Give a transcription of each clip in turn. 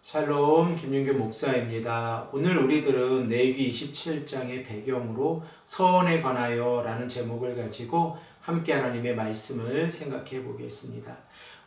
샬롬 김윤규 목사입니다. 오늘 우리들은 레위기 27장의 배경으로 서원에 관하여 라는 제목을 가지고 함께 하나님의 말씀을 생각해 보겠습니다.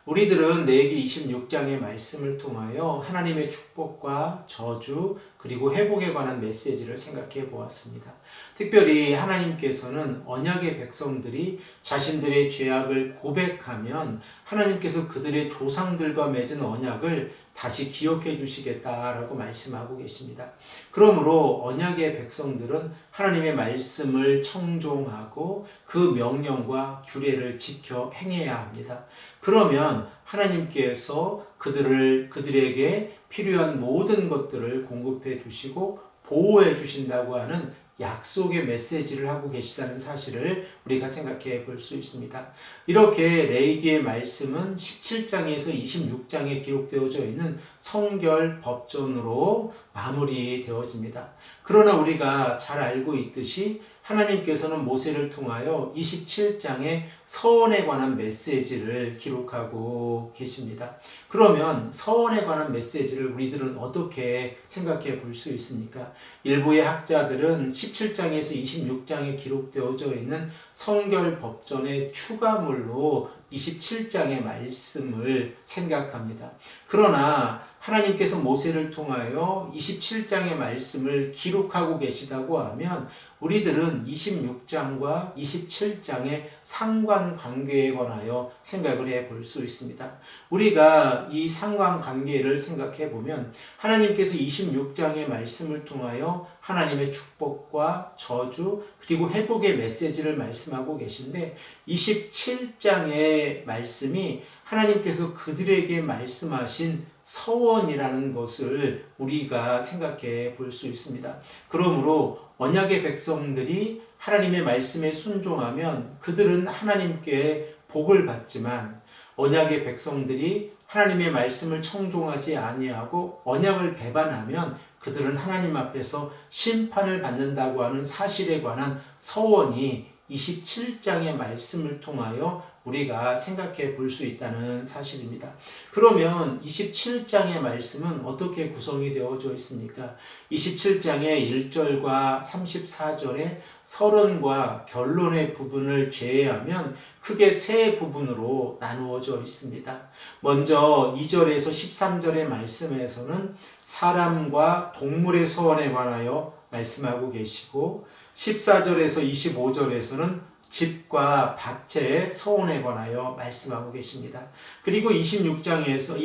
우리들은 레위기 26장의 말씀을 통하여 하나님의 축복과 저주 그리고 회복에 관한 메시지를 생각해 보았습니다. 특별히 하나님께서는 언약의 백성들이 자신들의 죄악을 고백하면 하나님께서 그들의 조상들과 맺은 언약을 다시 기억해 주시겠다라고 말씀하고 계십니다. 그러므로 언약의 백성들은 하나님의 말씀을 청종하고 그 명령과 규례를 지켜 행해야 합니다. 그러면 하나님께서 그들에게 필요한 모든 것들을 공급해 주시고 보호해 주신다고 하는 약속의 메시지를 하고 계시다는 사실을 우리가 생각해 볼 수 있습니다. 이렇게 레위기의 말씀은 17장에서 26장에 기록되어져 있는 성결 법전으로 마무리되어집니다. 그러나 우리가 잘 알고 있듯이 하나님께서는 모세를 통하여 27장에 서원에 관한 메시지를 기록하고 계십니다. 그러면 서원에 관한 메시지를 우리들은 어떻게 생각해 볼 수 있습니까? 일부의 학자들은 17장에서 26장에 기록되어져 있는 성결 법전의 추가물로 27장의 말씀을 생각합니다. 그러나 하나님께서 모세를 통하여 27장의 말씀을 기록하고 계시다고 하면 우리들은 26장과 27장의 상관관계에 관하여 생각을 해볼 수 있습니다. 우리가 이 상관관계를 생각해 보면 하나님께서 26장의 말씀을 통하여 하나님의 축복과 저주 그리고 회복의 메시지를 말씀하고 계신데 27장의 말씀이 하나님께서 그들에게 말씀하신 서원이라는 것을 우리가 생각해 볼 수 있습니다. 그러므로 언약의 백성들이 하나님의 말씀에 순종하면 그들은 하나님께 복을 받지만 언약의 백성들이 하나님의 말씀을 청종하지 아니하고 언약을 배반하면 그들은 하나님 앞에서 심판을 받는다고 하는 사실에 관한 서원이 27장의 말씀을 통하여 우리가 생각해 볼 수 있다는 사실입니다. 그러면 27장의 말씀은 어떻게 구성이 되어져 있습니까? 27장의 1절과 34절의 서론과 결론의 부분을 제외하면 크게 세 부분으로 나누어져 있습니다. 먼저 2절에서 13절의 말씀에서는 사람과 동물의 서원에 관하여 말씀하고 계시고 14절에서 25절에서는 집과 밭의 서원에 관하여 말씀하고 계십니다. 그리고 26절에서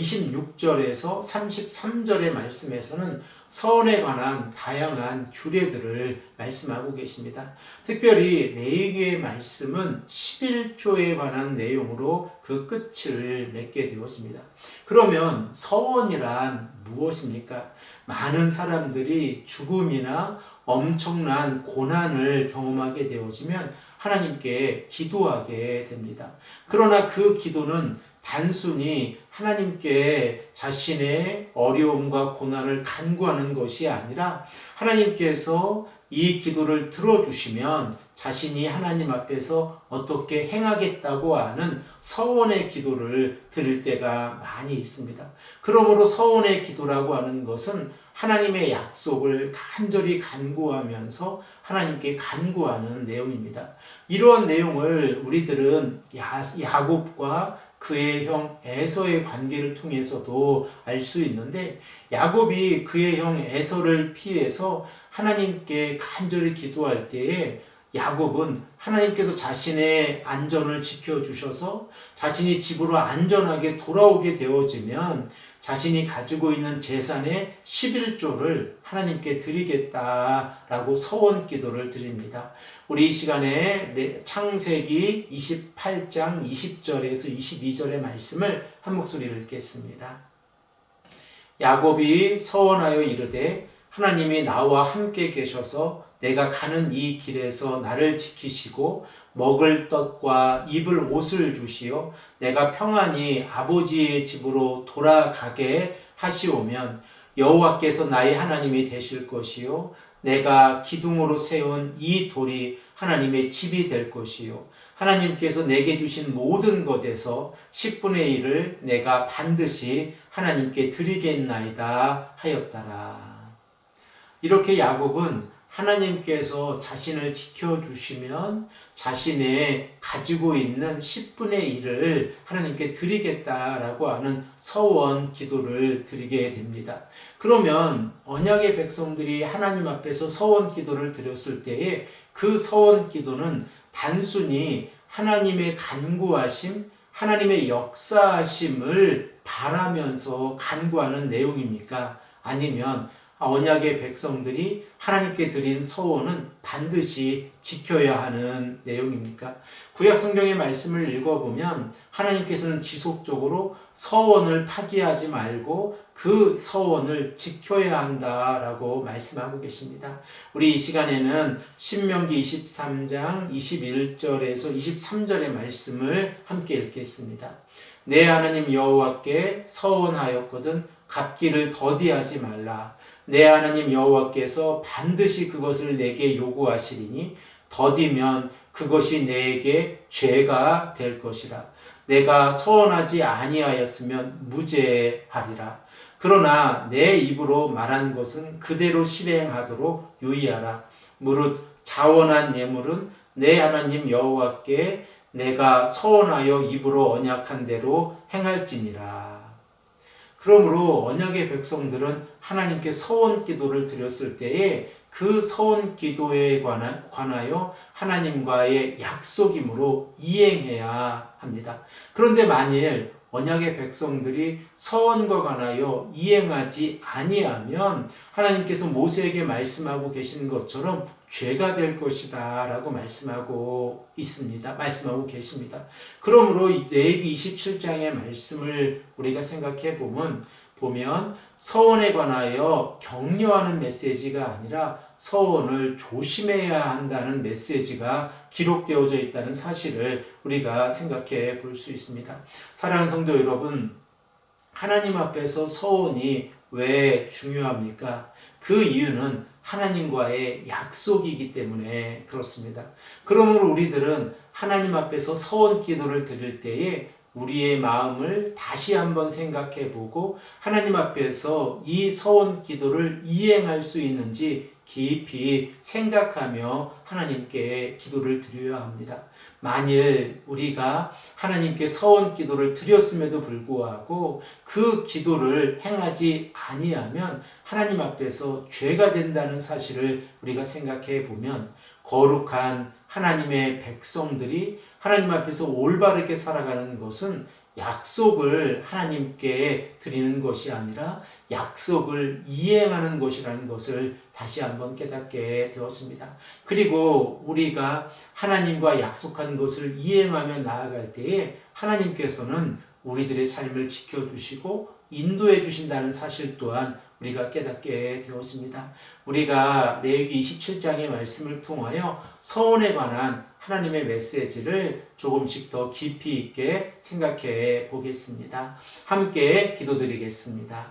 33절의 말씀에서는 서원에 관한 다양한 규례들을 말씀하고 계십니다. 특별히 레위기의 말씀은 11조에 관한 내용으로 그 끝을 맺게 되었습니다. 그러면 서원이란 무엇입니까? 많은 사람들이 죽음이나 엄청난 고난을 경험하게 되어지면 하나님께 기도하게 됩니다. 그러나 그 기도는 단순히 하나님께 자신의 어려움과 고난을 간구하는 것이 아니라 하나님께서 이 기도를 들어주시면 자신이 하나님 앞에서 어떻게 행하겠다고 하는 서원의 기도를 드릴 때가 많이 있습니다. 그러므로 서원의 기도라고 하는 것은 하나님의 약속을 간절히 간구하면서 하나님께 간구하는 내용입니다. 이러한 내용을 우리들은 야곱과 그의 형 에서의 관계를 통해서도 알 수 있는데 야곱이 그의 형 에서를 피해서 하나님께 간절히 기도할 때에 야곱은 하나님께서 자신의 안전을 지켜주셔서 자신이 집으로 안전하게 돌아오게 되어지면 자신이 가지고 있는 재산의 11조를 하나님께 드리겠다라고 서원 기도를 드립니다. 우리 이 시간에 창세기 28장 20절에서 22절의 말씀을 한 목소리로 읽겠습니다. 야곱이 서원하여 이르되 하나님이 나와 함께 계셔서 내가 가는 이 길에서 나를 지키시고 먹을 떡과 입을 옷을 주시어 내가 평안히 아버지의 집으로 돌아가게 하시오면 여호와께서 나의 하나님이 되실 것이요 내가 기둥으로 세운 이 돌이 하나님의 집이 될 것이요 하나님께서 내게 주신 모든 것에서 10분의 1을 내가 반드시 하나님께 드리겠나이다 하였더라. 이렇게 야곱은 하나님께서 자신을 지켜주시면 자신의 가지고 있는 10분의 1을 하나님께 드리겠다라고 하는 서원 기도를 드리게 됩니다. 그러면 언약의 백성들이 하나님 앞에서 서원 기도를 드렸을 때에 그 서원 기도는 단순히 하나님의 간구하심, 하나님의 역사하심을 바라면서 간구하는 내용입니까? 아니면 언약의 백성들이 하나님께 드린 서원은 반드시 지켜야 하는 내용입니까? 구약 성경의 말씀을 읽어보면 하나님께서는 지속적으로 서원을 파기하지 말고 그 서원을 지켜야 한다라고 말씀하고 계십니다. 우리 이 시간에는 신명기 23장 21절에서 23절의 말씀을 함께 읽겠습니다. 내 하나님 여호와께 서원하였거든 갚기를 더디하지 말라. 내 하나님 여호와께서 반드시 그것을 내게 요구하시리니 더디면 그것이 내게 죄가 될 것이라. 내가 서원하지 아니하였으면 무죄하리라. 그러나 내 입으로 말한 것은 그대로 실행하도록 유의하라. 무릇 자원한 예물은 내 하나님 여호와께 내가 서원하여 입으로 언약한 대로 행할지니라. 그러므로 언약의 백성들은 하나님께 서원 기도를 드렸을 때에 그 서원 기도에 관하여 하나님과의 약속이므로 이행해야 합니다. 그런데 만일 언약의 백성들이 서원과 관하여 이행하지 아니하면 하나님께서 모세에게 말씀하고 계신 것처럼 죄가 될 것이다 라고 말씀하고 계십니다. 그러므로 레위기 27장의 말씀을 우리가 생각해 보면 서원에 관하여 격려하는 메시지가 아니라 서원을 조심해야 한다는 메시지가 기록되어져 있다는 사실을 우리가 생각해 볼 수 있습니다. 사랑하는 성도 여러분, 하나님 앞에서 서원이 왜 중요합니까? 그 이유는 하나님과의 약속이기 때문에 그렇습니다. 그러므로 우리들은 하나님 앞에서 서원 기도를 드릴 때에 우리의 마음을 다시 한번 생각해 보고 하나님 앞에서 이 서원 기도를 이행할 수 있는지 깊이 생각하며 하나님께 기도를 드려야 합니다. 만일 우리가 하나님께 서원 기도를 드렸음에도 불구하고 그 기도를 행하지 아니하면 하나님 앞에서 죄가 된다는 사실을 우리가 생각해 보면 거룩한 하나님의 백성들이 하나님 앞에서 올바르게 살아가는 것은 약속을 하나님께 드리는 것이 아니라 약속을 이행하는 것이라는 것을 다시 한번 깨닫게 되었습니다. 그리고 우리가 하나님과 약속한 것을 이행하며 나아갈 때에 하나님께서는 우리들의 삶을 지켜주시고 인도해 주신다는 사실 또한 우리가 깨닫게 되었습니다. 우리가 레위기 27장의 말씀을 통하여 서원에 관한 하나님의 메시지를 조금씩 더 깊이 있게 생각해 보겠습니다. 함께 기도드리겠습니다.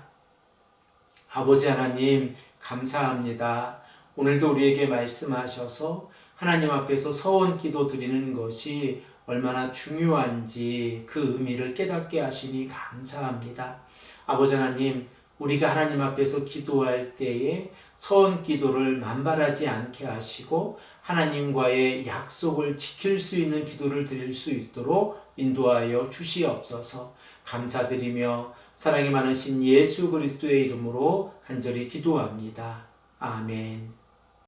아버지 하나님 감사합니다. 오늘도 우리에게 말씀하셔서 하나님 앞에서 서원 기도 드리는 것이 얼마나 중요한지 그 의미를 깨닫게 하시니 감사합니다. 아버지 하나님, 우리가 하나님 앞에서 기도할 때에 서원 기도를 만발하지 않게 하시고 하나님과의 약속을 지킬 수 있는 기도를 드릴 수 있도록 인도하여 주시옵소서. 감사드리며 사랑이 많으신 예수 그리스도의 이름으로 간절히 기도합니다. 아멘.